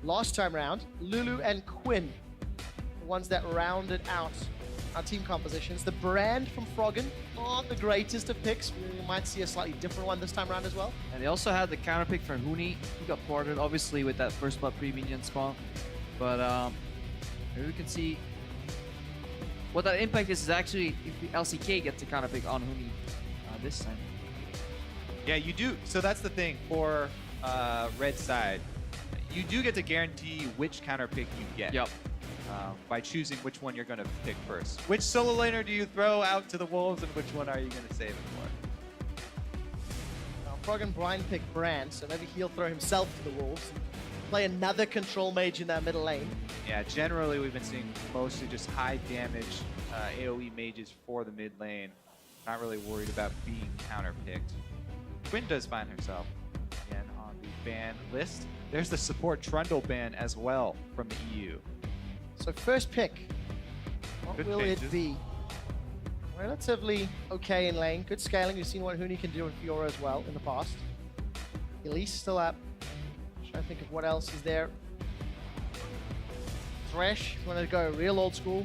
last time round, Lulu and Quinn, the ones that rounded out our team compositions. The brand from Froggen, not the greatest of picks. We might see a slightly different one this time around as well. And they also had the counter pick for Huni. He got thwarted, obviously, with that first blood pre-minion spawn. But maybe we can see what that impact is actually if the LCK gets the counter pick on Huni this time. Yeah, you do. So that's the thing for red side. You do get to guarantee which counter pick you get. Yep. By choosing which one you're going to pick first. Which solo laner do you throw out to the wolves, and which one are you going to save it for? Now, Froggen blind pick Brand, so maybe he'll throw himself to the wolves and play another control mage in that middle lane. Yeah, generally we've been seeing mostly just high damage AoE mages for the mid lane. Not really worried about being counter picked. Quinn does find herself again on the ban list. There's the support Trundle ban as well from the EU. So first pick, what Good will pages. it be? Relatively okay in lane, good scaling. We've seen what Huni can do in Fiora as well in the past. Elise still up. Trying to think of what else is there. Thresh, if you want to go real old school.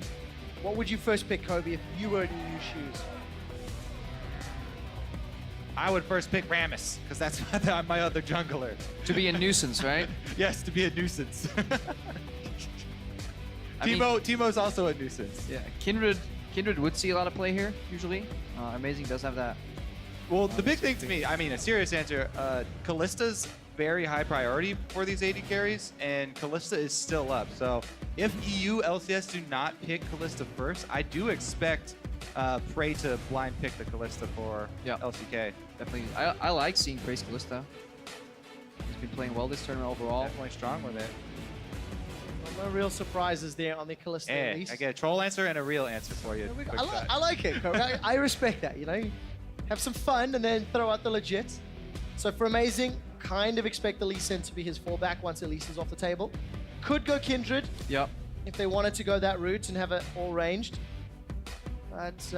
What would you first pick, Kobe, if you were in EU's shoes? I would first pick Rammus, because that's my other jungler. To be a nuisance, right? Yes, to be a nuisance. I mean- Teemo's also a nuisance. Yeah, Kindred would see a lot of play here, usually. Amazing does have that. Well, the big thing to me, I mean, a serious answer, Kallista's very high priority for these AD carries, and Kallista is still up. So if EU LCS do not pick Kallista first, I do expect Prey to blind pick the Kallista for LCK. Definitely. I like seeing Praise Kalista. He's been playing well this tournament overall. Definitely strong with it. Well, no real surprises there on the Callista at Hey, least. I get a troll answer and a real answer for you. Quick shot. I like it, Kobe. I respect that, you know? Have some fun and then throw out the legit. So for Amazing, kind of expect the Lee Sin to be his fallback once Elise is off the table. Could go Kindred Yep. if they wanted to go that route and have it all ranged. But,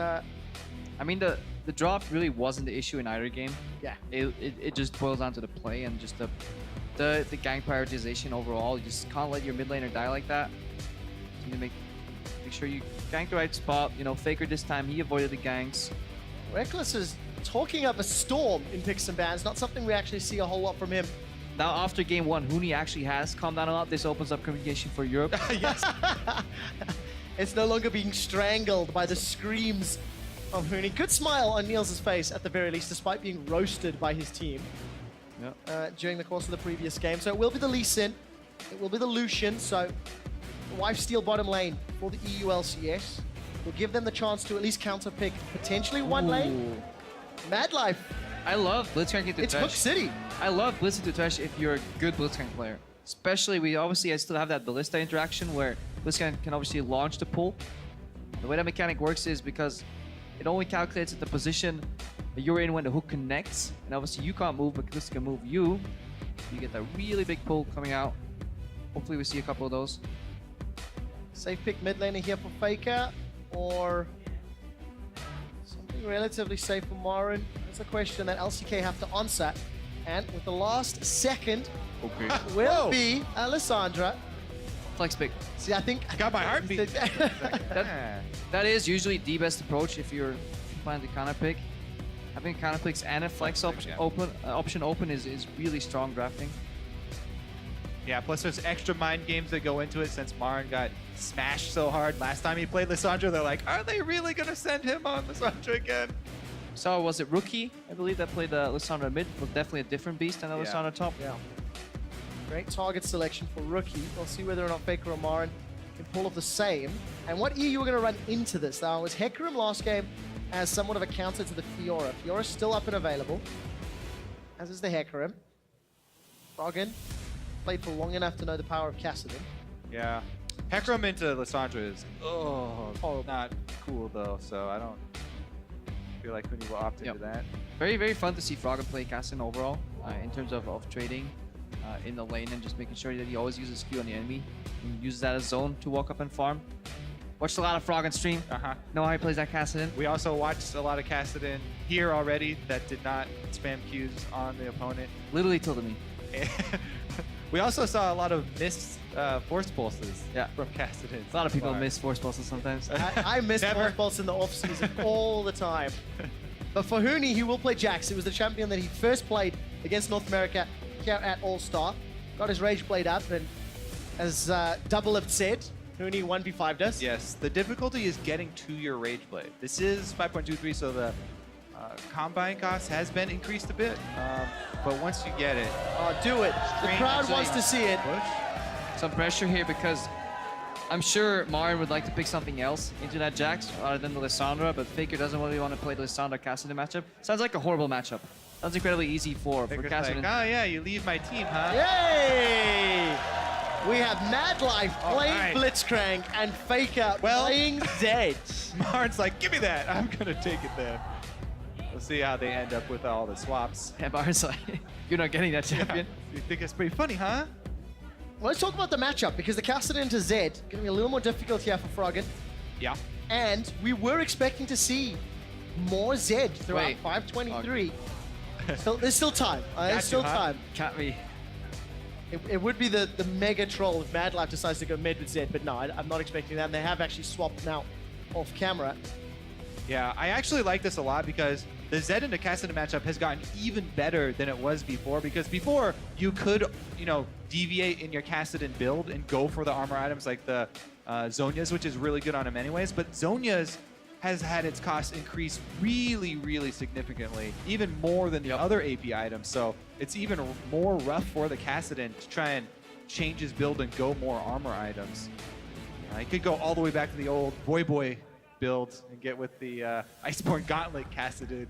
I mean, the drop really wasn't the issue in either game. yeah. It just boils down to the play and just the gang prioritization overall. You just can't let your mid laner die like that. So you make sure you gank the right spot. You know, Faker this time, he avoided the ganks. Reckless is talking up a storm in picks and bans, not something we actually see a whole lot from him. Now after game one, Huni actually has calmed down a lot. This opens up communication for Europe. Yes. It's no longer being strangled by the screams of Huni. Good smile on Niels' face at the very least, despite being roasted by his team during the course of the previous game. So it will be the Lee Sin, it will be the Lucian, so wife steal bottom lane for the EU LCS. Will give them the chance to at least counter pick potentially one lane. Mad Life, I love Blitzcrank into it's Thresh. Hook City. I love Blitz into Thresh if you're a good Blitzcrank player. Especially, I still have that Ballista interaction where Blitzcrank can obviously launch the pull. The way that mechanic works is because it only calculates the position that you're in when the hook connects. And obviously you can't move, but Ballista can move you. You get that really big pull coming out. Hopefully we see a couple of those. Safe pick mid laner here for Faker, or something relatively safe for Marin? That's a question that LCK have to answer. And with the last second, Okay. will be Alessandra. Flex pick. See, I think... Got my heartbeat. That is usually the best approach if you're planning to counter pick. Having counter picks and a flex option open is really strong drafting. Yeah, plus there's extra mind games that go into it since Marin got smashed so hard last time he played Lissandra. They're like, are they really going to send him on Lissandra again? So was it Rookie, I believe, that played Lissandra mid? Was definitely a different beast than Lissandra top. Yeah. Great target selection for Rookie. We'll see whether or not Faker or Marin can pull off the same. And what EU are going to run into this, though, was Hecarim last game as somewhat of a counter to the Fiora. Fiora's still up and available, as is the Hecarim. Froggen played for long enough to know the power of Kassadin. Yeah. Hecarim into Lissandra is not cool, though, so I don't feel like Huni will opt into that. Very, very fun to see Froggen play Kassadin overall in terms of trading in the lane and just making sure that he always uses Q on the enemy and uses that as zone to walk up and farm. Watched a lot of Froggen stream. Know how he plays that Kassadin. We also watched a lot of Kassadin here already that did not spam Qs on the opponent. Literally tilted me. We also saw a lot of missed force pulses from Kassadin. A lot of people miss force pulses sometimes. I miss Never. force pulse in the off season all the time. But for Huni, he will play Jax. It was the champion that he first played against North America here at All-Star. Got his Rage Blade up, and as Double have said, Huni 1v5'd us. Yes, the difficulty is getting to your Rage Blade. This is 5.23, so the combine cost has been increased a bit. But once you get it, Oh, do it. The crowd wants to see it. push. Some pressure here because I'm sure Marin would like to pick something else into that Jax rather than the Lissandra, but Faker doesn't really want to play the Lissandra-Kassadin matchup. Sounds like a horrible matchup. Sounds incredibly easy for Faker's Kassadin. like, oh yeah, you leave my team, huh? Yay! We have Mad Life playing right. Blitzcrank and Faker Well- playing Zed. Marin's like, give me that. I'm gonna take it then. We'll see how they end up with all the swaps. Yeah, Marin's like, you're not getting that champion. You think it's pretty funny, huh? Let's talk about the matchup, because the Kassadin to Zed going to be a little more difficult here for Froggen. Yeah. And we were expecting to see more Zed throughout Wait. 523. So there's still time. Got There's still you, huh? time. Can't be. It would be the mega troll if Mad Life decides to go mid with Zed, but no, I'm not expecting that. And they have actually swapped now off camera. Yeah, I actually like this a lot because the Zed into Kassadin matchup has gotten even better than it was before. Because before, you could, deviate in your Kassadin build and go for the armor items like the Zhonya's, which is really good on him anyways. But Zhonya's has had its cost increase really, really significantly, even more than the other AP items. So it's even more rough for the Kassadin to try and change his build and go more armor items. He could go all the way back to the old Boy build and get with the Iceborne Gauntlet Kassadin.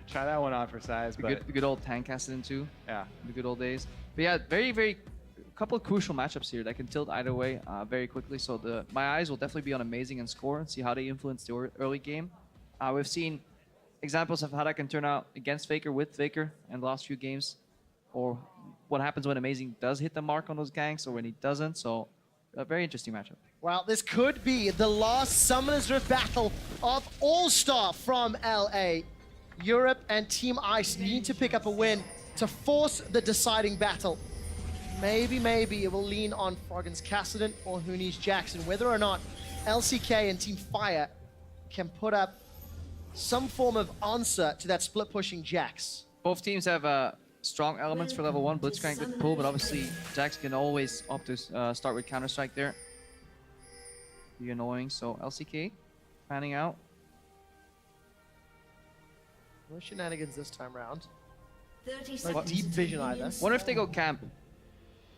Try that one on for size. The But good old tank Kassadin too. yeah. The good old days. But yeah, very couple of crucial matchups here that can tilt either way very quickly. So my eyes will definitely be on Amazing and Score and see how they influence the early game. We've seen examples of how that can turn out against Faker, with Faker in the last few games, or what happens when Amazing does hit the mark on those ganks or when he doesn't. So a very interesting matchup. Well, this could be the last Summoner's Rift battle of All-Star from LA. Europe and Team Ice need to pick up a win to force the deciding battle. Maybe it will lean on Froggen's Kassadin or Huni's Jackson, whether or not LCK and Team Fire can put up some form of answer to that split-pushing Jax. Both teams have strong elements for level 1, Blitzcrank with pull, but obviously Jax can always opt to start with Counter-Strike there. Be annoying, so LCK panning out. No shenanigans this time round. 30 No seconds deep until vision either. minions Wonder if they go spawn. camp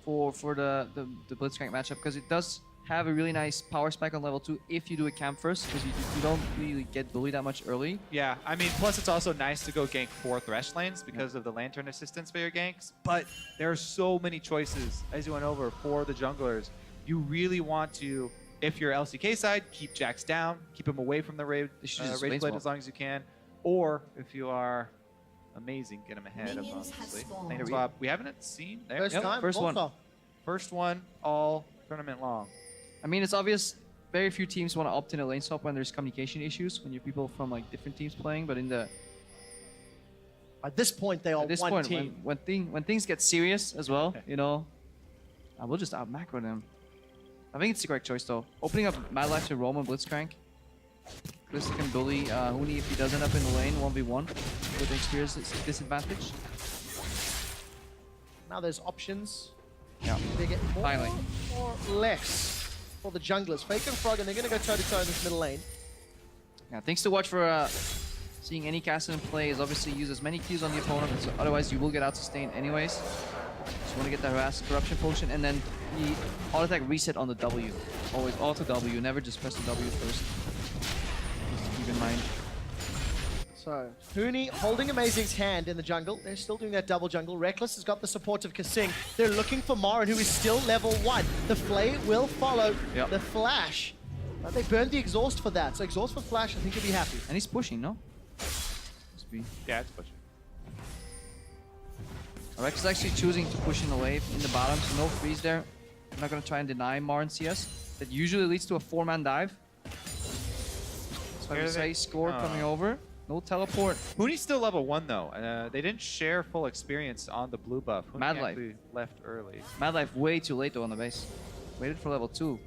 for the Blitzcrank matchup, because it does have a really nice power spike on level 2 if you do a camp first, because you don't really get bullied that much early. Yeah, I mean, plus it's also nice to go gank 4 Thresh lanes because of the Lantern assistance for your ganks. But there are so many choices, as you went over, for the junglers. You really want to, if you're LCK side, keep Jax down, keep him away from the Rage They should just Blade lane swap. as long as you can. Or if you are Amazing, get him ahead of Minions have obviously. spawned. Lane swap. We haven't seen there. First Yep, time, first one. All-Star. First one all tournament long. I mean, it's obvious very few teams want to opt in a lane swap when there's communication issues, when you're people from like different teams playing, but At this point, they are at this one point, team. when things get serious as well, I will just out macro them. I think it's the correct choice though. Opening up Mad Life to Roman Blitzcrank. Kalista can bully Huni if he does end up in the lane 1v1 with an experience disadvantage. Now there's options. Yeah. They get more Finally. or less for the junglers. Faker and Froggen, they're going to go toe-to-toe in this middle lane. Yeah, things to watch for seeing any Kassadin play is obviously use as many Qs on the opponent, so otherwise you will get out sustained anyways. Just want to get the harass corruption potion and then the auto attack reset on the W. Always auto W, never just press the W first. Just keep in mind. So, Huni holding Amazing's hand in the jungle. They're still doing that double jungle. Reckless has got the support of Kasing. They're looking for Marin, who is still level 1. The Flay will follow Yep. the Flash. But they burned the Exhaust for that. So Exhaust for Flash, I think he'll be happy. And he's pushing, no? Must be. Yeah, it's pushing. Rex is actually choosing to push in the wave in the bottom, so no freeze there. I'm not going to try and deny Marin CS. That usually leads to a 4-man dive. That's why we Here they- say Score Oh. coming over. No teleport. Huni's still level 1 though. They didn't share full experience on the blue buff. Huni Mad Life. actually left early. Mad Life way too late though on the base. Waited for level 2.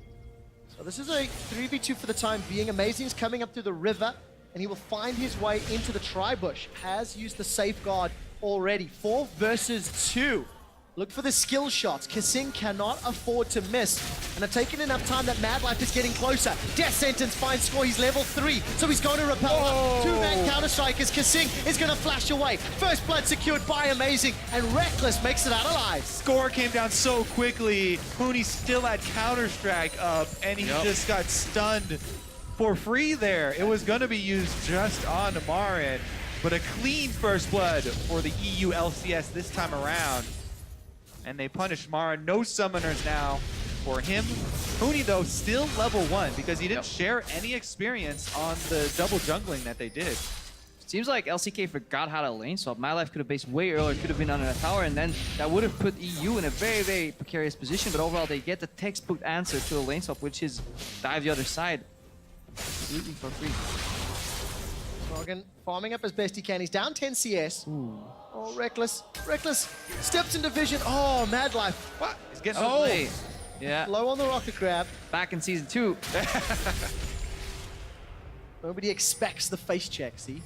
So this is a 3v2 for the time being. Amazing's coming up through the river, and he will find his way into the tri-bush. Has used the safeguard already. 4 versus 2. Look for the skill shots. Kissing cannot afford to miss. And have taken enough time that Mad Life is getting closer. Death Sentence finds score. He's level 3. So he's going to repel up. 2-man counter-strike as Kissing is going to flash away. First blood secured by Amazing. And Reckless makes it out alive. Score came down so quickly. Huni still had Counter-Strike up, and he just got stunned for free there. It was going to be used just on Marin, but a clean first blood for the EU LCS this time around. And they punished Marin. No summoners now for him. Huni, though, still level 1 because he didn't share any experience on the double jungling that they did. Seems like LCK forgot how to lane swap. My Life could have based way earlier, could have been under a tower, and then that would have put EU in a very, very precarious position. But overall, they get the textbook answer to the lane swap, which is dive the other side. Looting for free. Morgan farming up as best he can. He's down 10 CS. Ooh. Oh, Reckless. Reckless steps into vision. Oh, Mad Life. What? He's getting Oh, yeah. Low on the rocket grab. Back in season 2. Nobody expects the face check, see?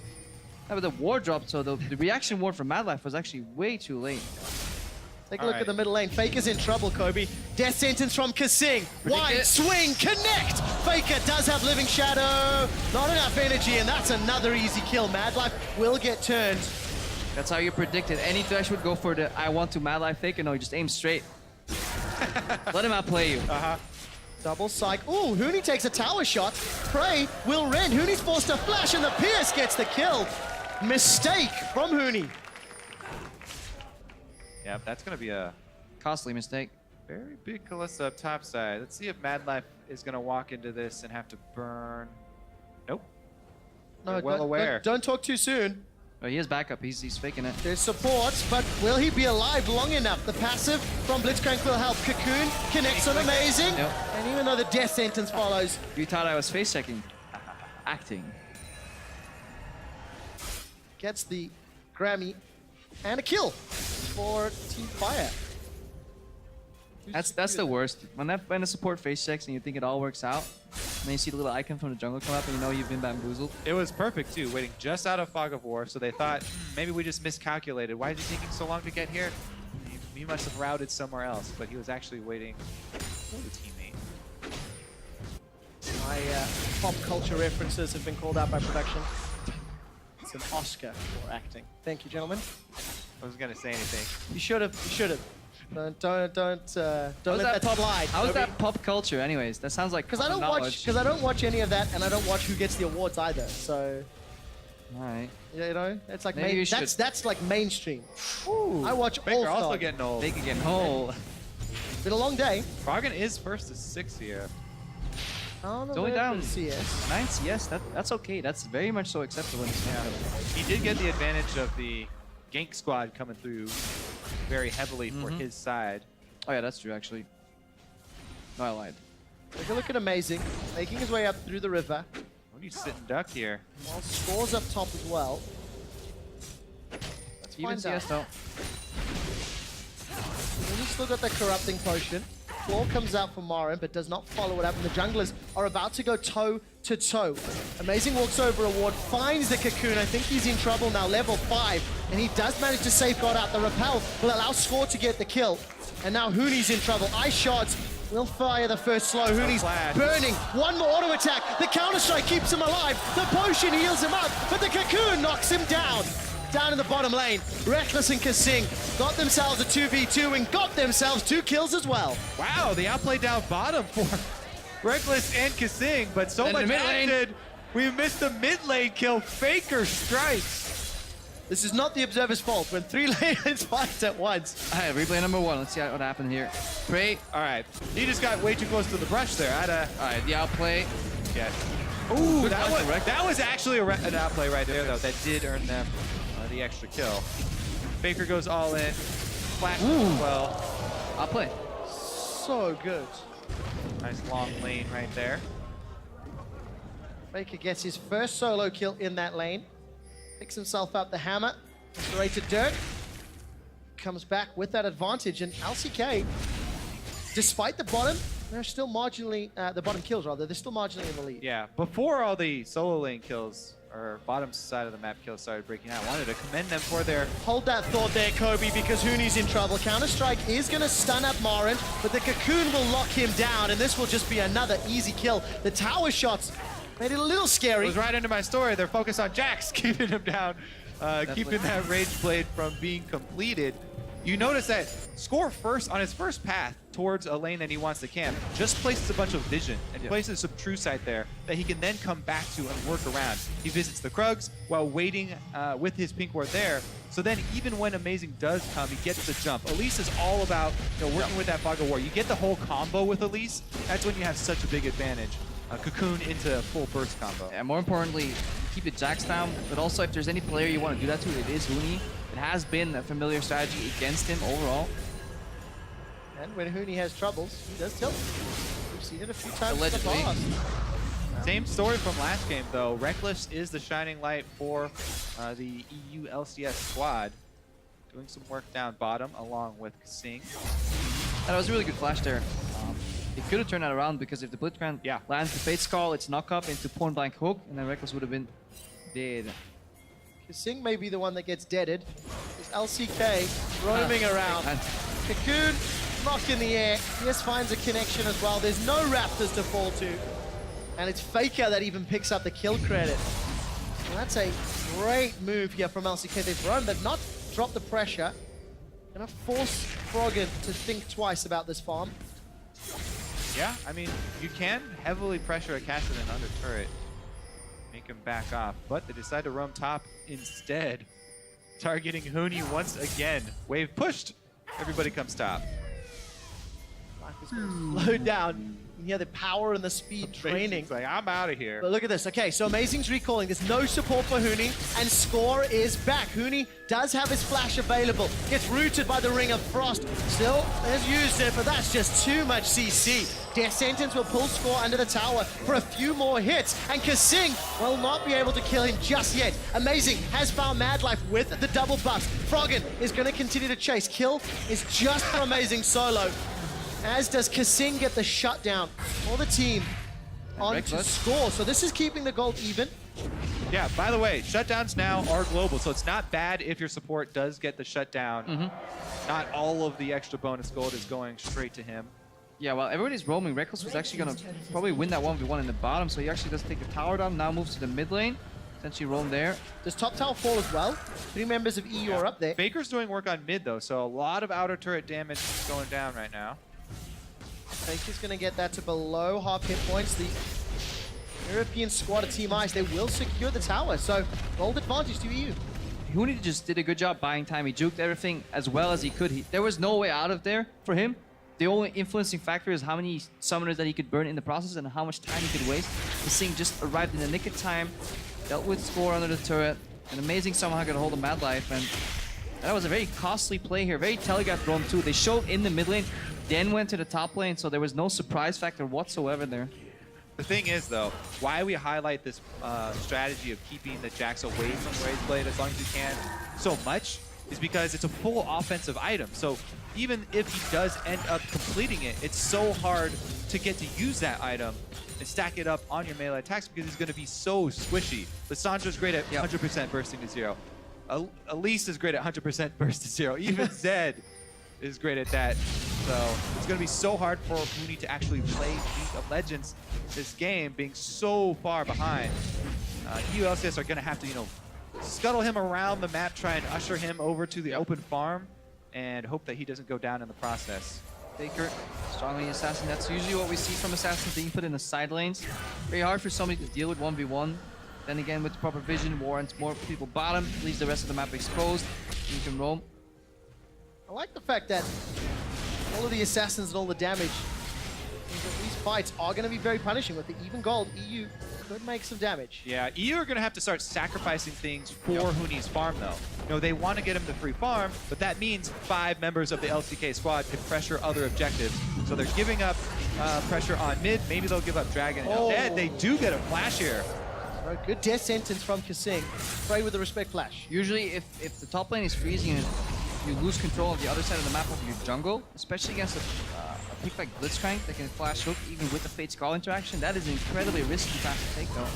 Yeah, but the ward dropped, so the reaction ward from Mad Life was actually way too late. Take a look at the middle lane. Faker's in trouble, Kobe. Death Sentence from Kissing. Wide swing, connect! Faker does have Living Shadow. Not enough energy, and that's another easy kill. Mad Life will get turned. That's how you predicted. Any Thresh would go for the I want to Mad Life Faker. No, he just aims straight. Let him outplay you. Double psych. Ooh, Huni takes a tower shot. Prey will rend. Huni's forced to flash, and the Pierce gets the kill. Mistake from Huni. Yeah, that's going to be a Costly mistake. very big Kalista up top side. Let's see if Mad Life is going to walk into this and have to burn. Nope. No, They're well aware. Don't talk too soon. Oh, he has backup. He's faking it. There's support, but will he be alive long enough? The passive from Blitzcrank will help. Cocoon connects on Amazing. Yep. And even though the Death Sentence follows. You thought I was face checking. Acting. Gets the Grammy and a kill for Team Fire. That's the worst. When the support face checks and you think it all works out, and then you see the little icon from the jungle come up and you know you've been bamboozled. It was perfect too, waiting just out of Fog of War, so they thought, maybe we just miscalculated. Why is he taking so long to get here? He must have routed somewhere else, but he was actually waiting for the teammate. My pop culture references have been called out by production. It's an Oscar for acting. Thank you, gentlemen. I wasn't gonna say anything. You should have. You should have. Don't let that slide. How is that pop culture, anyways? That sounds like Because I don't watch any of that, and I don't watch who gets the awards either. So, All right. you know, it's like Maybe you should. that's like mainstream. Ooh, I watch Baker all also stars. getting old. Big again. Oh. Been a long day. Froggen is first to 6 here. It's only down CS. 9 CS. That's okay. That's very much so acceptable in this matchup. He did get the advantage of the gank squad coming through very heavily for his side. Oh yeah, that's true actually. No, I lied. Take a look at Amazing, making his way up through the river. What are you sitting duck here? While Scores up top as well. Let's Even find out. CS though. He's still got that corrupting potion. Claw comes out for Marin, but does not follow it up, and the junglers are about to go toe-to-toe. Amazing walks over a ward, finds the Cocoon. I think he's in trouble now, level 5, and he does manage to safeguard out. The repel will allow Score to get the kill, and now Huni's in trouble. Ice shots will fire the first slow. Huni's burning. One more auto attack. The counter-strike keeps him alive. The potion heals him up, but the Cocoon knocks him down. Down in the bottom lane, Reckless and Kissing got themselves a 2v2 and got themselves 2 kills as well. Wow, the outplay down bottom for Reckless and Kissing, but so And much the mid lane. action. We missed the mid lane kill. Faker strikes. This is not the Observer's fault when 3 lanes fight at once. Alright, replay number 1. Let's see what happened here. Prey. All right, he just got way too close to the brush there. Alright, the outplay. Yeah. Ooh, Good that point for that was actually an outplay right there, though. That did earn them the extra kill. Faker goes all in. Flash as well. Outplay. So good. Nice long lane right there. Baker gets his first solo kill in that lane. Picks himself up the hammer. Straight to dirt. Comes back with that advantage, and LCK, despite the bottom, they're still marginally, the bottom kills rather, they're still marginally in the lead. Yeah, before all the solo lane kills, or bottom side of the map kills started breaking out, I wanted to commend them for their... Hold that thought there, Kobe, because Huni's in trouble. Counter-Strike is going to stun up Marin, but the Cocoon will lock him down, and this will just be another easy kill. The tower shots made it a little scary. It was right into my story. They're focused on Jax, keeping him down, keeping that Rage Blade from being completed. You notice that Score first, on his first path towards a lane that he wants to camp, just places a bunch of vision and places some true sight there that he can then come back to and work around. He visits the Krugs while waiting with his pink ward there. So then even when Amazing does come, he gets the jump. Elise is all about working with that Fog of War. You get the whole combo with Elise, that's when you have such a big advantage. Cocoon into a full burst combo. And more importantly, keep the Jax down, but also if there's any player you want to do that to, it is Huni. It has been a familiar strategy against him overall. And when Huni has troubles, he does tilt. We've seen it a few times in the Allegedly. past. Same story from last game, though. Reckless is the shining light for the EU LCS squad. Doing some work down bottom along with Sing. That was a really good flash there. It could have turned that around because if the Blitzcrank lands the Fate's Call, it's knock up into point blank hook, and then Reckless would have been dead. Sing may be the one that gets deaded. It's LCK roaming around. Cocoon, knock in the air. Yes, finds a connection as well. There's no Raptors to fall to. And it's Faker that even picks up the kill credit. And that's a great move here from LCK. They've run, but not dropped the pressure. Gonna force Froggen to think twice about this farm. Yeah, I mean, you can heavily pressure a Kassadin under turret. Make him back off, but they decide to roam top instead. Targeting Huni once again. Wave pushed. Everybody comes top. Life is gonna slow down. You hear the power and the speed training. Like, I'm out of here. But look at this. Okay, so Amazing's recalling. There's no support for Huni, and Score is back. Huni does have his flash available. Gets rooted by the Ring of Frost. Still has used it, but that's just too much CC. Death Sentence will pull Score under the tower for a few more hits, and Kasing will not be able to kill him just yet. Amazing has found Mad Life with the double buff. Froggen is going to continue to chase. Kill is just for Amazing solo. As does Kasing get the shutdown for the team on to Score. So this is keeping the gold even. Yeah, by the way, shutdowns now are global, so it's not bad if your support does get the shutdown. Not all of the extra bonus gold is going straight to him. Yeah, well, everybody's roaming. Reckless was actually going to probably win that 1v1 in the bottom, so he actually does take the tower down, now moves to the mid lane. Essentially roam there. Does top tower fall as well? 3 members of EU are up there. Faker's doing work on mid, though, so a lot of outer turret damage going down right now. Faker's going to get that to below half hit points. The European squad of Team Ice, they will secure the tower, so gold advantage to EU. Huni just did a good job buying time. He juked everything as well as he could. There was no way out of there for him. The only influencing factor is how many summoners that he could burn in the process and how much time he could waste. Kasing just arrived in the nick of time, dealt with Score under the turret, and Amazing somehow got a hold of Mad Life, and that was a very costly play here. Very telegraphed roam too. They showed in the mid lane, then went to the top lane, so there was no surprise factor whatsoever there. The thing is, though, why we highlight this strategy of keeping the Jax away from Rage Blade as long as you can so much is because it's a full offensive item. So even if he does end up completing it, it's so hard to get to use that item and stack it up on your melee attacks because he's going to be so squishy. Lissandra's great at 100% bursting to 0. Elise is great at 100% burst to 0. Even Zed is great at that. So it's going to be so hard for Huni to actually play League of Legends this game, being so far behind. EU LCS are going to have to, scuttle him around the map, try and usher him over to the open farm, and hope that he doesn't go down in the process. Faker, strongly assassin. That's usually what we see from assassins being put in the side lanes. Very hard for somebody to deal with 1v1. Then again, with proper vision, warrants more people bottom, leaves the rest of the map exposed. You can roam. I like the fact that all of the assassins and all the damage means that these fights are going to be very punishing. With the even gold, EU could make some damage. Yeah, EU are going to have to start sacrificing things for Huni's farm, though. They want to get him the free farm, but that means 5 members of the LCK squad can pressure other objectives. So they're giving up pressure on mid. Maybe they'll give up Dragon. And instead, they do get a flash here. A good death sentence from Kasing. Frey with the respect flash. Usually, if the top lane is freezing and you lose control of the other side of the map of your jungle, especially against a pick like Blitzcrank that can flash hook even with the Fate Skull interaction, that is incredibly risky path to take though.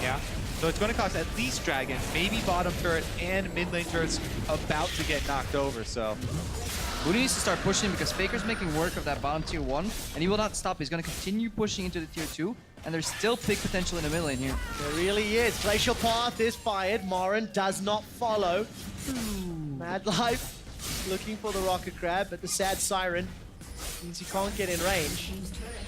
Yeah. So it's going to cost at least Dragon, maybe bottom turret, and mid lane turrets about to get knocked over, so. Huni needs to start pushing because Faker's making work of that bottom tier 1, and he will not stop. He's going to continue pushing into the tier 2, and there's still pick potential in the mid lane here. There really is. Glacial Path is fired. Morin does not follow. Mad Life looking for the Rocket Crab, but the sad Siren means he can't get in range.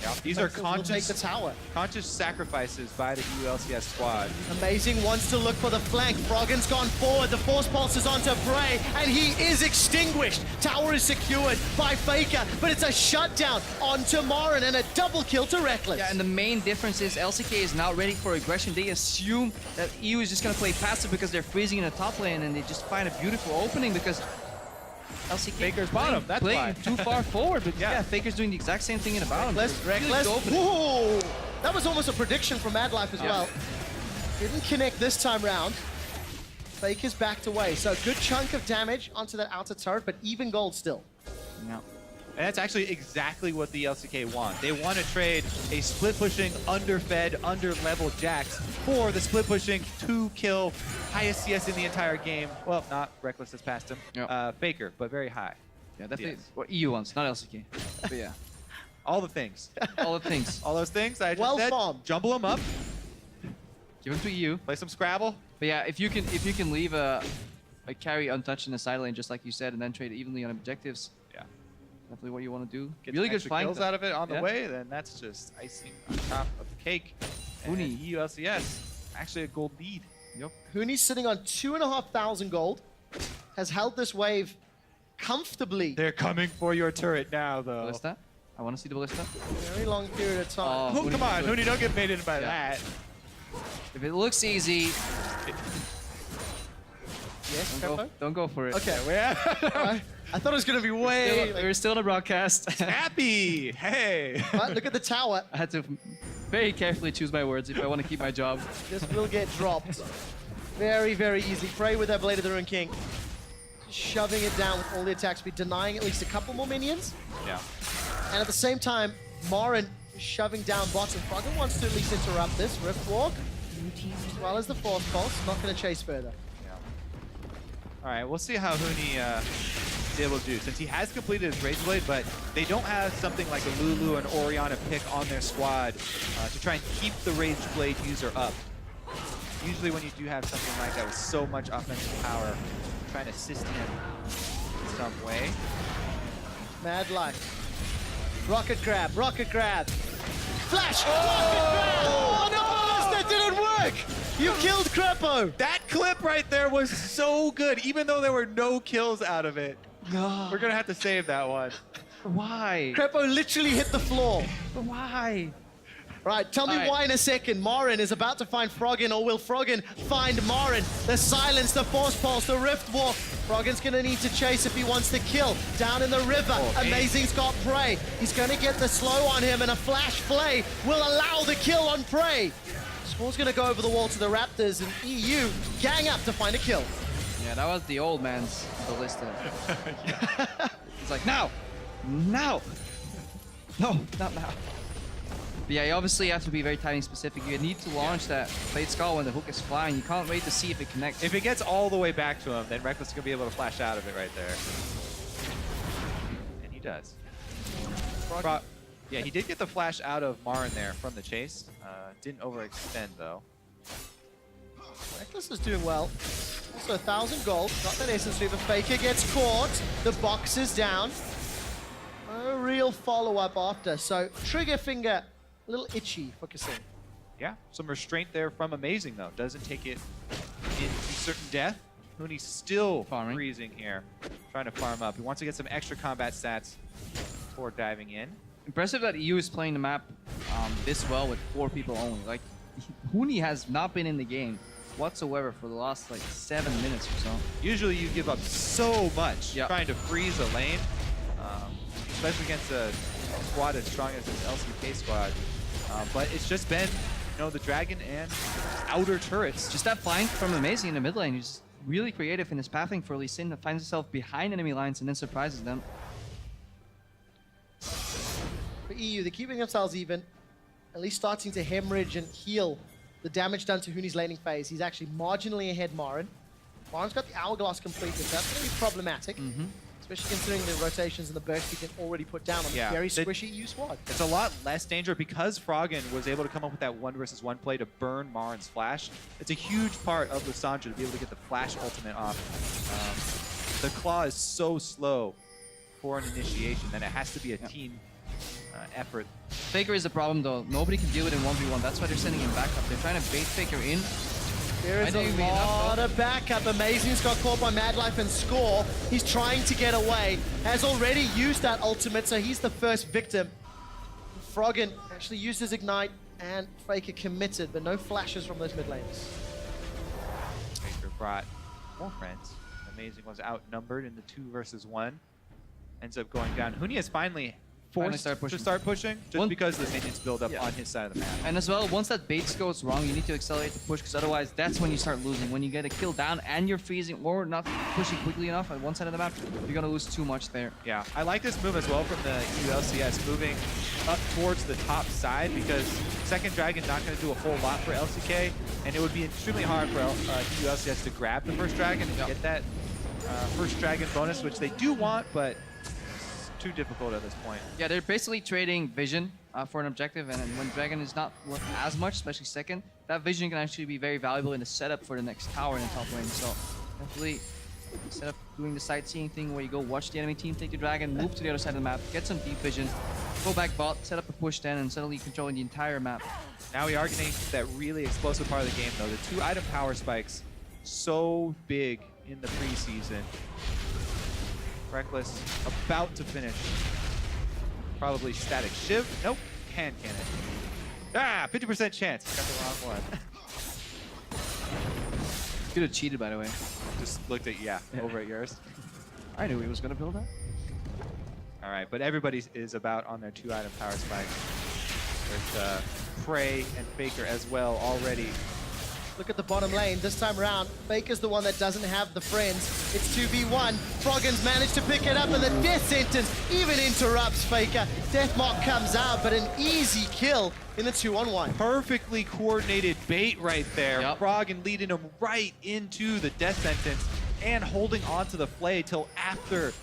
Yeah, these are Take the tower. conscious sacrifices by the ULCS squad. Amazing wants to look for the flank. Froggen's gone forward. The Force Pulse is onto Prey, and he is extinguished. Tower is secured by Faker, but it's a shutdown onto Morin and a double kill to Reckless. Yeah, and the main difference is LCK is now ready for aggression. They assume that EU is just going to play passive because they're freezing in the top lane, and they just find a beautiful opening because LCK Faker's bottom, that's playing why. too far forward, but Yeah. yeah, Faker's doing the exact same thing in the bottom. Reckless. Whoa! That was almost a prediction from Mad Life as well. Didn't connect this time round. Faker's backed away, so a good chunk of damage onto that outer turret, but even gold still. Yeah. And that's actually exactly what the LCK want. They want to trade a split-pushing, underfed, under-leveled Jax for the split-pushing 2-kill highest CS in the entire game. Well, not Reckless has passed him. Yep. Faker, but very high. Yeah, definitely. Yes. What EU wants, not LCK. But yeah, All the things. all the things. All those things I just Well said. farmed. Jumble them up, Give them to EU. play some Scrabble. But yeah, if you can leave a carry untouched in the side lane, just like you said, and then trade evenly on objectives, Yeah. definitely what you want to do. Get Really some good extra flank. kills out of it on the Yeah. way, then that's just icing on top of the cake. And Uni. EU LCS, actually a gold lead. Yep. Huni's sitting on 2,500 gold, has held this wave comfortably. They're coming for your turret now, though. Ballista. I want to see the Ballista. Very long period of time. Oh, come on, good. Huni, don't get baited by Yeah. that. If it looks easy, Yes, don't Capo? go for it. Okay. Yeah. I thought it was going to be way... We're still on the broadcast. Happy! Hey! But look at the tower. I had to very carefully choose my words if I want to keep my job. This will get dropped. Very, very easy. Frey with that Blade of the Rune King. Shoving it down with all the attack speed, denying at least a couple more minions. Yeah. And at the same time, Morin shoving down bots, and Froggen wants to at least interrupt this. Rift Walk, as well as the Force Pulse. Not going to chase further. All right, we'll see how Huni is able to do, since he has completed his Rage Blade, but they don't have something like a Lulu and Orianna pick on their squad to try and keep the Rage Blade user up. Usually when you do have something like that with so much offensive power, trying to assist him in some way. Mad Life. Rocket Grab, Rocket Grab. Flash! Oh! Rocket Grab! Oh, no! That didn't work! You killed Crepo! That clip right there was so good, even though there were no kills out of it. No. We're gonna have to save that one. Why? Crepo literally hit the floor. Why? Right, tell me All right. why in a second. Morin is about to find Froggen, or will Froggen find Morin? The silence, the Force Pulse, the Rift Walk. Froggen's gonna need to chase if he wants to kill. Down in the river, Amazing's got Prey. He's gonna get the slow on him, and a flash play will allow the kill on Prey. Squall's gonna go over the wall to the Raptors, and EU gang up to find a kill. Yeah, that was the old man's Ballista. It's like, now! Now! No, not now. But yeah, you obviously have to be very timing specific. You need to launch that Fate Skull when the hook is flying. You can't wait to see if it connects. If it gets all the way back to him, then Reckless is gonna be able to flash out of it right there. And he does. Yeah, he did get the flash out of Marin there from the chase. Didn't overextend though. Reckless is doing well. Also 1,000 gold. Got that Essence Reaver. Faker gets caught. The box is down. A real follow-up after. So trigger finger, a little itchy for Kassim. Yeah, some restraint there from Amazing though. Doesn't take it into certain death. Huni's still Farming. freezing here, trying to farm up. He wants to get some extra combat stats before diving in. Impressive that EU is playing the map this well with 4 people only. Like, Huni has not been in the game whatsoever for the last like 7 minutes or so. Usually you give up so much Yep. trying to freeze a lane, especially against a squad as strong as this LCK squad. But it's just been you know, the dragon and outer turrets. Just that flank from Amazing in the mid lane. He's really creative in his pathing for Lee Sin. Finds himself behind enemy lines and then surprises them. For EU, they're keeping themselves even, at least starting to hemorrhage and heal the damage done to Huni's laning phase. He's actually marginally ahead Marin. Marin's got the hourglass completed. That's going to be problematic, especially considering the rotations and the burst he can already put down on a very squishy EU squad. It's a lot less danger because Froggen was able to come up with that 1 versus 1 play to burn Marin's flash. It's a huge part of Lissandra to be able to get the flash ultimate off. The claw is so slow for an initiation that it has to be a team effort. Faker is the problem though. Nobody can deal with it in 1v1. That's why they're sending him back up. They're trying to bait Faker in. There is a lot of backup. Amazing's got caught by Mad Life and Score. He's trying to get away. Has already used that ultimate, so he's the first victim. Froggen actually used his Ignite, and Faker committed, but no flashes from those mid lanes. Faker brought more friends. Amazing was outnumbered in the 2 versus 1. Ends up going down. Huni is finally forced to start pushing just because the minions build up on his side of the map. And as well, once that bait goes wrong, you need to accelerate the push because otherwise that's when you start losing. When you get a kill down and you're freezing or not pushing quickly enough on one side of the map, you're going to lose too much there. Yeah, I like this move as well from the EU-LCS, moving up towards the top side because second dragon's not going to do a whole lot for LCK, and it would be extremely hard for EU-LCS to grab the first dragon and get that first dragon bonus, which they do want, but too difficult at this point. Yeah, they're basically trading vision for an objective, and when dragon is not worth as much, especially second, that vision can actually be very valuable in the setup for the next tower in the top lane. So definitely instead of doing the sightseeing thing where you go watch the enemy team take the dragon, move to the other side of the map, get some deep vision, go back bot, set up a push then, and suddenly controlling the entire map. Now we are getting that really explosive part of the game though. The 2 item power spikes, so big in the preseason. Reckless about to finish. Probably static shiv. Nope. Hand cannon. Ah, 50% chance. Got the wrong one. Could have cheated, by the way. Just looked at over at yours. I knew he was gonna build that. All right, but everybody is about on their 2 item power spikes. There's Prey and Faker as well already. Look at the bottom lane. This time around, Faker's the one that doesn't have the friends. It's 2v1. Froggen's managed to pick it up, and the death sentence even interrupts Faker. Deathmark comes out, but an easy kill in the 2-on-1. Perfectly coordinated bait right there. Yep. Froggen leading him right into the death sentence and holding onto the Flay till after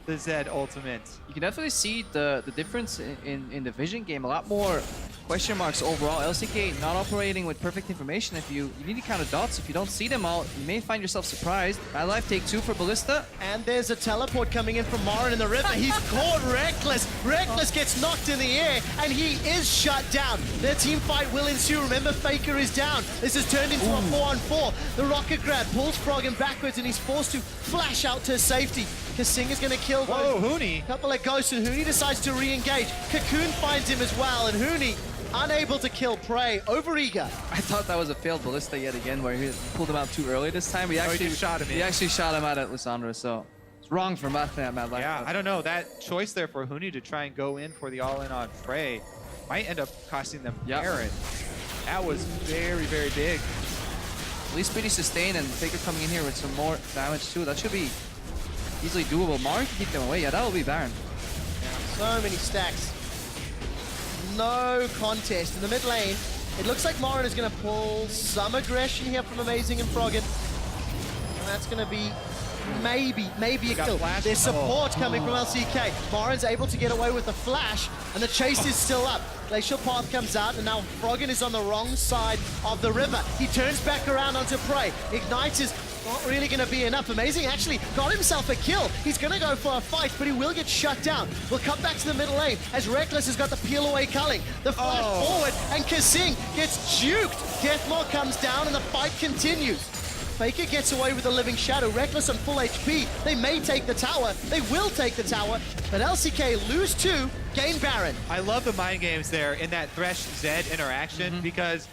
the Zed ultimate. You can definitely see the difference in the vision game. A lot more question marks overall. LCK not operating with perfect information. If you need to count the dots. If you don't see them all, you may find yourself surprised. Bad Life take 2 for Ballista. And there's a teleport coming in from Marin in the river. He's caught Reckless. Reckless gets knocked in the air, and he is shut down. Their team fight will ensue. Remember, Faker is down. This has turned into a 4-on-4. The rocket grab pulls Froggen backwards, and he's forced to flash out to safety. Kasing is going to kill those. Whoa, Huni. Couple of ghosts, and Huni decides to re-engage. Cocoon finds him as well, and Huni unable to kill Prey, overeager. I thought that was a failed Ballista yet again, where he pulled him out too early this time. He actually shot him in. He actually shot him out at Lissandra, so it's wrong for Mad Life. Yeah, I don't know. That choice there for Huni to try and go in for the all-in on Prey might end up costing them Baron. That was very, very big. At least pretty sustained, and Faker coming in here with some more damage too. That should be easily doable. Marin can keep them away. Yeah, that will be Baron. So many stacks. No contest in the mid lane. It looks like Marin is going to pull some aggression here from Amazing and Froggen. And that's going to be maybe a kill. There's support coming from LCK. Marin's able to get away with the flash, and the chase is still up. Glacial Path comes out, and now Froggen is on the wrong side of the river. He turns back around onto Prey. Ignite is not really going to be enough. Amazing actually got himself a kill. He's going to go for a fight, but he will get shut down. We'll come back to the middle lane as Reckless has got the peel away culling. The flash forward, and Kasing gets juked. Deathmark comes down, and the fight continues. Faker gets away with the Living Shadow. Reckless on full HP. They may take the tower. They will take the tower, but LCK lose 2, gain Baron. I love the mind games there in that Thresh Zed interaction because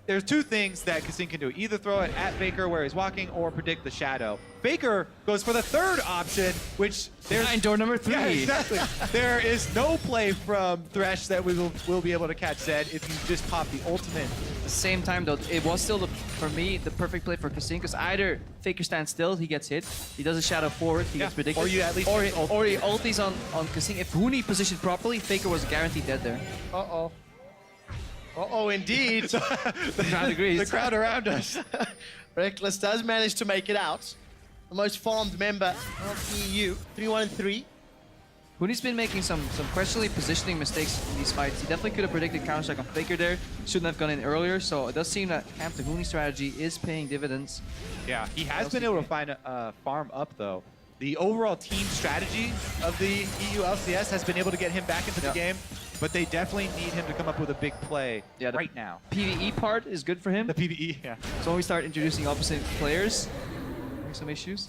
there's two things that Kasing can do. Either throw it at Faker where he's walking or predict the shadow. Faker goes for the third option, which there's... Behind door number 3. Yeah, exactly. There is no play from Thresh that we will be able to catch Zed if you just pop the ultimate. At the same time, though, it was still, for me, the perfect play for Kasing, because either Faker stands still, he gets hit. He does a shadow forward, he gets predicted. Or you at least... Or he ultis on Kasing. If Huni positioned properly, Faker was guaranteed dead there. Uh-oh. Uh-oh, indeed. The crowd agrees. The crowd around us. Reckless does manage to make it out. The most farmed member of EU. 3-1-3. Huni's been making some questionably positioning mistakes in these fights. He definitely could have predicted Counter-Strike on Faker there. Shouldn't have gone in earlier, so it does seem that Camp the Huni strategy is paying dividends. Yeah, he has been able to find a farm up, though. The overall team strategy of the EU LCS has been able to get him back into the game, but they definitely need him to come up with a big play right now. PvE part is good for him. The PvE, yeah. So when we start introducing opposite players, there's some issues.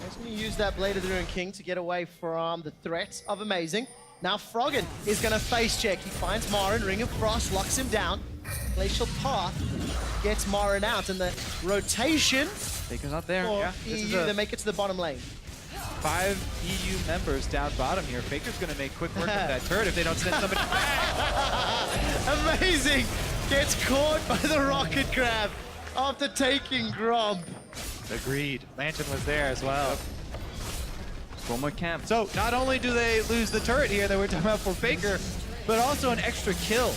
He's going to use that Blade of the Ruined King to get away from the threats of Amazing. Now Froggen is going to face check. He finds Marin, Ring of Frost, locks him down. Glacial Path gets Marin out, and the rotation Faker's not there. for this is EU, they make it to the bottom lane. 5 EU members down bottom here. Faker's going to make quick work of that turret if they don't send somebody back. Amazing! Gets caught by the rocket grab after taking Gromp. Agreed. Lantern was there as well. One more camp. So not only do they lose the turret here that we're talking about for Faker, but also an extra kill.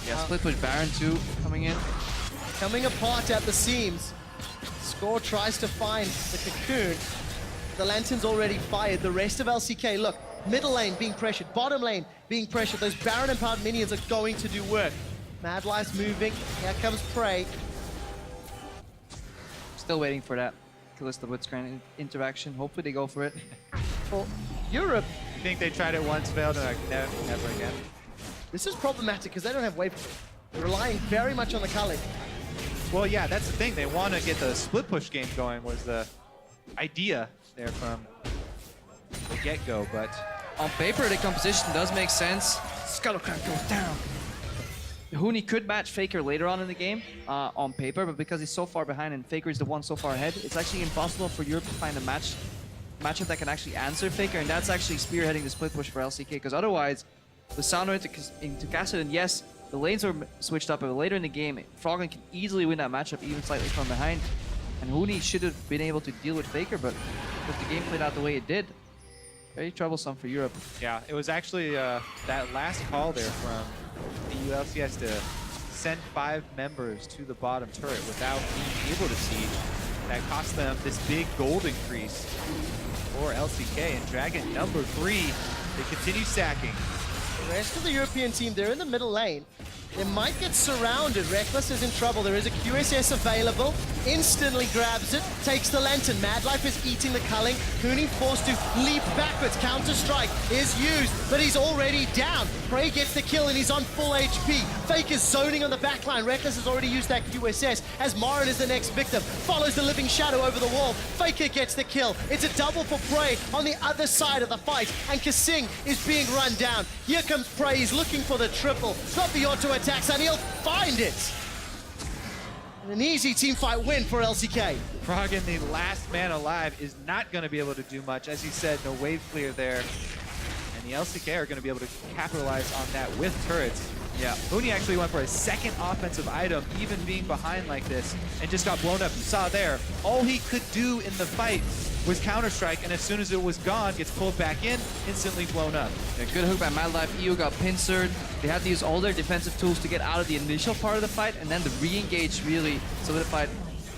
Yeah, split push Baron too coming in. Coming apart at the seams. Score tries to find the cocoon. The Lantern's already fired. The rest of LCK, look, middle lane being pressured, bottom lane being pressured. Those Baron empowered minions are going to do work. Mad Life's moving. Here comes Prey. Still waiting for that Kalista Blitzcrank interaction. Hopefully they go for it. For Europe, You think they tried it once, failed, and like, never again. this is problematic because they don't have wave. They're relying very much on the culling. Well, yeah, that's the thing. They want to get the split push game going was the idea there from the get-go, but... On paper, the composition does make sense. Scuttlecrack goes down. Huni could match Faker later on in the game, on paper, but because he's so far behind and Faker is the one so far ahead, it's actually impossible for Europe to find a matchup that can actually answer Faker, and that's actually spearheading the split push for LCK, because otherwise, the Sounder into Cassidy, and yes, the lanes are switched up, but later in the game, Froggen can easily win that matchup even slightly from behind, and Huni should have been able to deal with Faker, but because the game played out the way it did, very troublesome for Europe. Yeah, it was actually that last call there from the ULCS to send 5 members to the bottom turret without being able to siege. That cost them this big gold increase for LCK. And Dragon number 3, they continue stacking. The rest of the European team, they're in the middle lane. They might get surrounded. Reckless is in trouble. There is a QSS available. Instantly grabs it. Takes the Lantern. Mad Life is eating the culling. Huni forced to leap backwards. Counter-strike is used, but he's already down. Prey gets the kill and he's on full HP. Fake is zoning on the backline. Reckless has already used that QSS as Marin is the next victim. Follows the living shadow over the wall. Faker gets the kill. It's a double for Prey on the other side of the fight. And Kasing is being run down. Here comes Prey. He's looking for the triple. Got the auto attacks and he'll find it. And an easy team fight win for LCK. Froggen, the last man alive, is not going to be able to do much. As you said, no wave clear there. And the LCK are going to be able to capitalize on that with turrets. Yeah, Huni actually went for a second offensive item, even being behind like this, and just got blown up. You saw there, all he could do in the fight was Counter-Strike, and as soon as it was gone, gets pulled back in, instantly blown up. Yeah, good hook by Mad Life. EU got pincered. They had to use all their defensive tools to get out of the initial part of the fight, and then the re-engage really solidified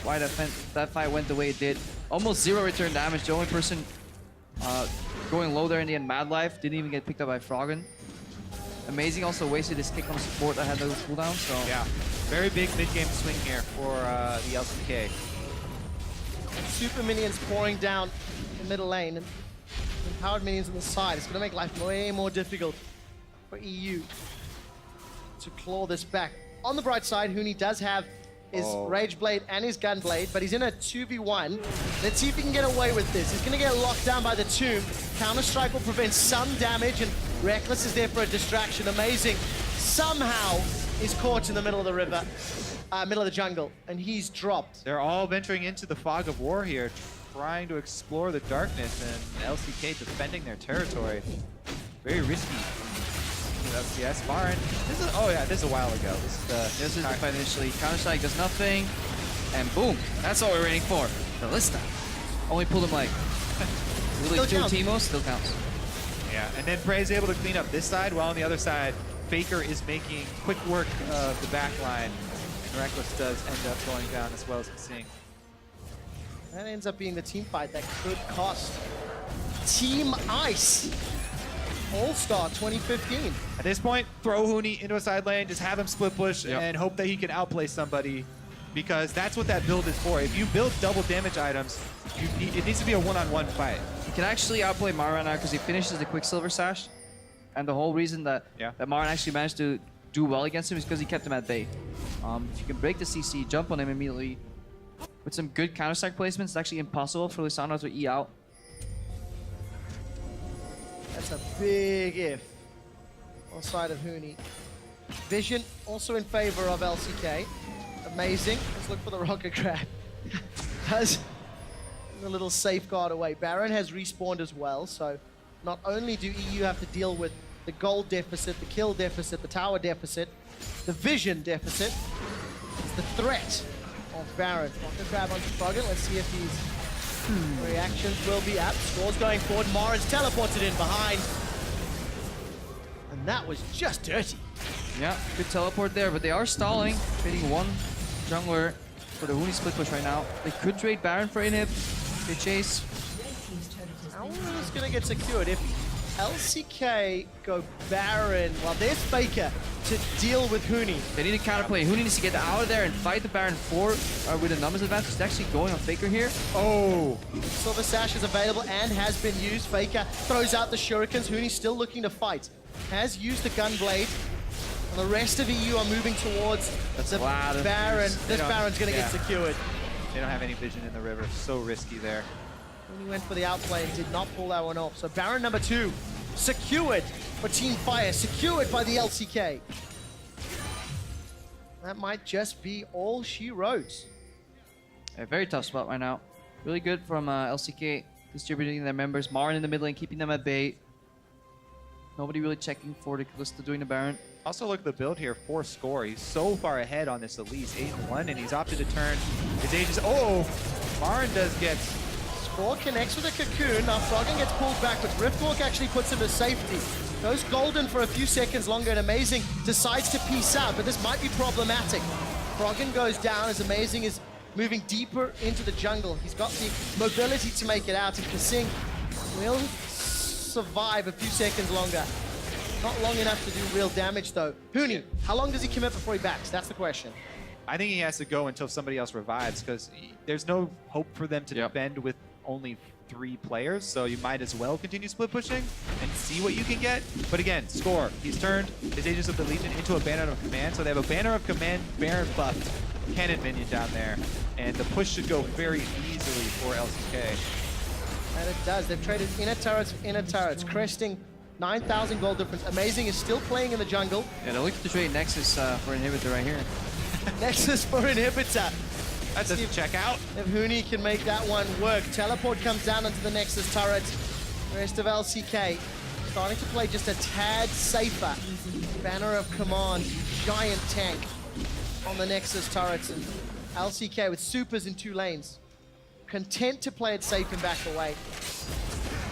why that fight went the way it did. Almost 0 return damage. The only person going low there in the end, Mad Life, didn't even get picked up by Froggen. Amazing also wasted his kick on support that had no cooldown, so... Yeah, very big mid-game swing here for the LCK. Super minions pouring down the middle lane and empowered minions on the side. It's going to make life way more difficult for EU to claw this back. On the bright side, Huni does have his Rage Blade and his Gun Blade, but he's in a 2v1. Let's see if he can get away with this. He's going to get locked down by the Tomb. Counter-Strike will prevent some damage, and Reckless is there for a distraction. Amazing. Somehow is caught in the middle of the river, middle of the jungle, and he's dropped. They're all venturing into the fog of war here, trying to explore the darkness, and LCK defending their territory. Very risky. LCS, Marin. This is a while ago. This is the fight initially. Counter-Strike does nothing, and boom. That's all we're waiting for. Ballista. Only pulled him like literally 2 Teemos, still counts. Yeah, and then Prey's able to clean up this side, while on the other side, Faker is making quick work of the back line, and Reckless does end up going down as well as Kasing. That ends up being the team fight that could cost Team Ice All-Star 2015. At this point, throw Huni into a side lane, just have him split push, and hope that he can outplay somebody, because that's what that build is for. If you build double damage items, it needs to be a one-on-one fight. He can actually outplay Marin now because he finishes the Quicksilver Sash, and the whole reason that Marin actually managed to do well against him is because he kept him at bay. If you can break the CC, jump on him immediately, with some good counter-strike placements, it's actually impossible for Lissandra to E out. That's a big if on the side of Huni. Vision also in favor of LCK. Amazing. Let's look for the rocket grab. Has a little safeguard away. Baron has respawned as well, so not only do EU have to deal with the gold deficit, the kill deficit, the tower deficit, the vision deficit, it's the threat of Baron. Rocket grab onto Froggen. Let's see if his reactions will be apt. Scores going forward. Mara's teleported in behind. And that was just dirty. Yeah, good teleport there, but they are stalling. Trading one jungler for the Huni split push right now. They could trade Baron for inhib. They chase. How is going to get secured? If LCK go Baron, well, there's Faker to deal with Huni. They need to counterplay. Huni needs to get out of there and fight the Baron 4 with a numbers advantage. He's actually going on Faker here. Oh! Silver Sash is available and has been used. Faker throws out the shurikens. Huni's still looking to fight. Has used the Gunblade. And the rest of EU are moving towards the Baron. This Baron's going to get secured. They don't have any vision in the river. So risky there. Huni went for the outplay and did not pull that one off. So Baron number 2, secured for Team Fire, secured by the LCK. That might just be all she wrote. A very tough spot right now. Really good from LCK distributing their members. Marin in the mid lane, keeping them at bay. Nobody really checking for the Kalista doing the Baron. Also look at the build here for score. He's so far ahead on this Elise 8-1, and he's opted to turn his Aegis. Oh! Marin does get... Score connects with a Cocoon. Now Froggen gets pulled backwards. Riftwalk actually puts him to safety. Goes golden for a few seconds longer, and Amazing decides to peace out, but this might be problematic. Froggen goes down as Amazing is moving deeper into the jungle. He's got the mobility to make it out, and Kasing will survive a few seconds longer. Not long enough to do real damage, though. Huni, how long does he commit before he backs? That's the question. I think he has to go until somebody else revives, because there's no hope for them to defend with only 3 players, so you might as well continue split pushing and see what you can get. But again, score. He's turned his Aegis of the Legion into a Banner of Command, so they have a Banner of Command Baron buffed cannon minion down there, and the push should go very easily for LCK. And it does. They've traded inner turrets, cresting 9,000 gold difference. Amazing is still playing in the jungle. Yeah, they're looking to trade Nexus for inhibitor right here. Nexus for inhibitor. That doesn't check out. If Huni can make that one work. Teleport comes down onto the Nexus turret. The rest of LCK starting to play just a tad safer. Banner of Command, giant tank on the Nexus turrets. And LCK with supers in 2 lanes. Content to play it safe and back away.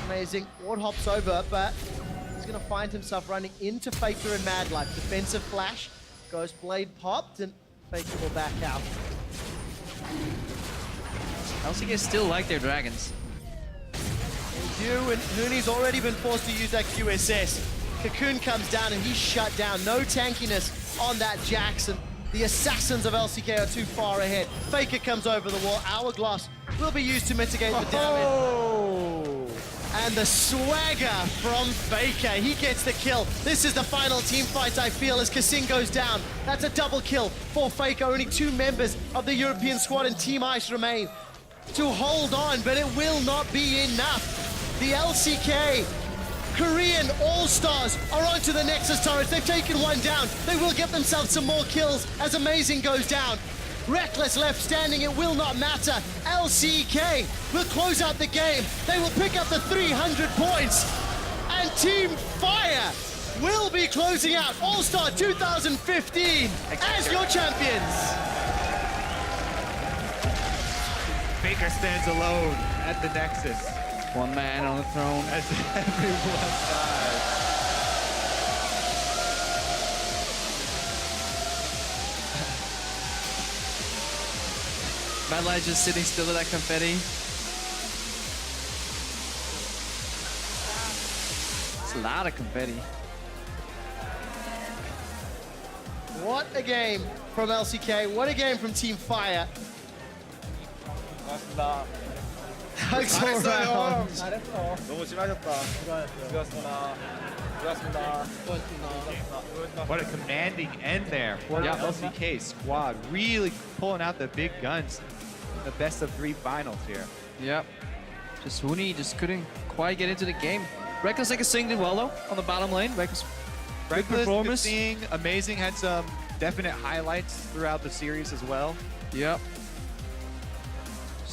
Amazing. Ward hops over, but he's going to find himself running into Faker and Mad Life. Defensive flash. Ghost Blade popped, and Faker will back out. LCK still like their dragons. They do, and Huni's already been forced to use that QSS. Cocoon comes down, and he's shut down. No tankiness on that Jackson. The assassins of LCK are too far ahead. Faker comes over the wall. Hourglass will be used to mitigate the damage. And the swagger from Faker. He gets the kill. This is the final team fight, I feel, as Kasing goes down. That's a double kill for Faker. Only 2 members of the European squad and Team Ice remain to hold on, but it will not be enough. The LCK Korean All-Stars are onto the Nexus turrets. They've taken one down. They will get themselves some more kills as Amazing goes down. Reckless left standing, it will not matter. LCK will close out the game. They will pick up the 300 points. And Team Fire will be closing out All-Star 2015 as your champions. Faker stands alone at the Nexus. One man on the throne. As everyone dies. Mad Light just sitting still with that confetti. It's a lot of confetti. What a game from LCK. What a game from Team Fire. Hugs all around. 너무 심하셨다. 수고하셨습니다. 수고하셨습니다. What a commanding end there for the LCK squad. Really pulling out the big guns in the best of 3 finals here. Yep. Just Huni just couldn't quite get into the game. Reckless like a sing did well though on the bottom lane. Reckless good performance. Seeing Amazing had some definite highlights throughout the series as well. Yep.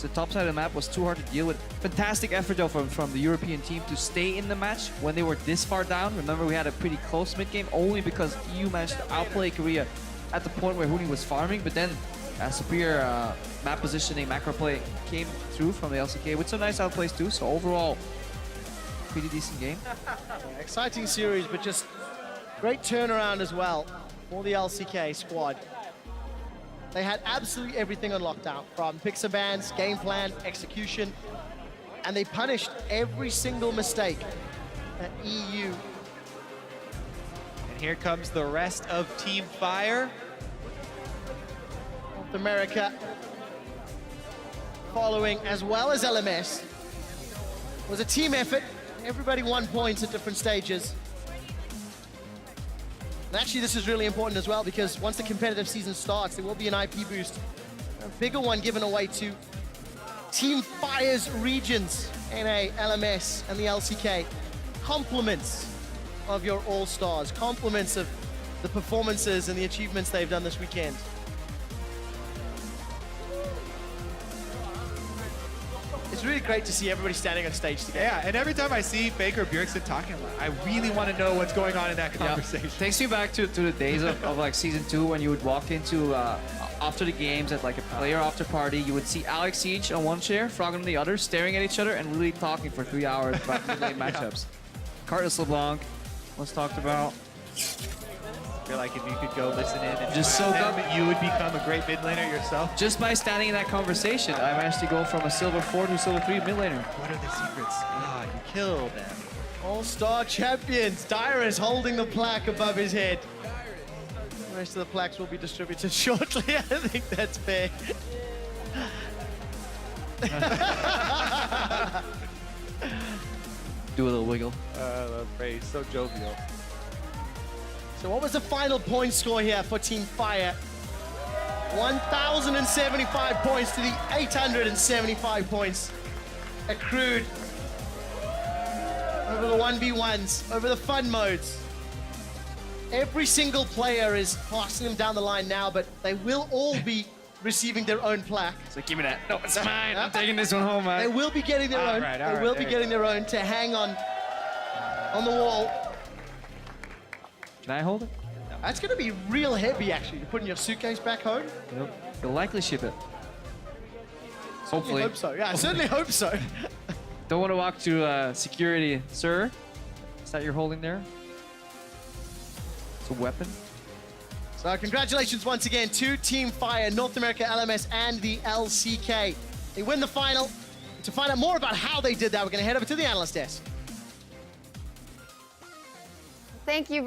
The top side of the map was too hard to deal with. Fantastic effort though from the European team to stay in the match when they were this far down. Remember, we had a pretty close mid game only because EU managed to outplay Korea at the point where Huni was farming, but then superior map positioning, macro play came through from the LCK with some nice outplays too. So overall, pretty decent game. Exciting series, but just great turnaround as well for the LCK squad. They had absolutely everything on lockdown, from pixel bans, game plan, execution, and they punished every single mistake that EU. And here comes the rest of Team Fire. North America following, as well as LMS. It was a team effort. Everybody won points at different stages. And actually, this is really important as well, because once the competitive season starts, there will be an IP boost. A bigger one given away to Team Fire's regions, NA, LMS, and the LCK. Compliments of your All-Stars. Compliments of the performances and the achievements they've done this weekend. It's really great to see everybody standing on stage together. Yeah, and every time I see Baker Bjergsen talking, I really want to know what's going on in that conversation. Takes me back to the days of like season 2 when you would walk into after the games at like a player after party. You would see Alex Siege on one chair, Frog on the other, staring at each other and really talking for 3 hours about mid lane matchups. Cardinals LeBlanc was talked about. I feel like if you could go listen in and Just soak up, you would become a great mid laner yourself. Just by standing in that conversation, I managed to go from a silver 4 to a silver 3 mid laner. What are the secrets? Ah, you kill them. All-Star champions. Dyrus holding the plaque above his head. The rest of the plaques will be distributed shortly. I think that's fair. Do a little wiggle. Ray, so jovial. So what was the final point score here for Team Fire? 1,075 points to the 875 points accrued over the 1v1s, over the fun modes. Every single player is passing them down the line now, but they will all be receiving their own plaque. So give me that. No, it's mine. I'm taking this one home, man. They will be getting their own. They will be getting their own to hang on the wall. Can I hold it? That's going to be real heavy, actually, to put in your suitcase back home. Yep. You'll likely ship it. Hopefully. I hope so. Yeah, I certainly hope so. Don't want to walk to security, sir. Is that you're holding there? It's a weapon. So congratulations once again to Team Fire, North America, LMS, and the LCK. They win the final. To find out more about how they did that, we're going to head over to the analyst desk. Thank you.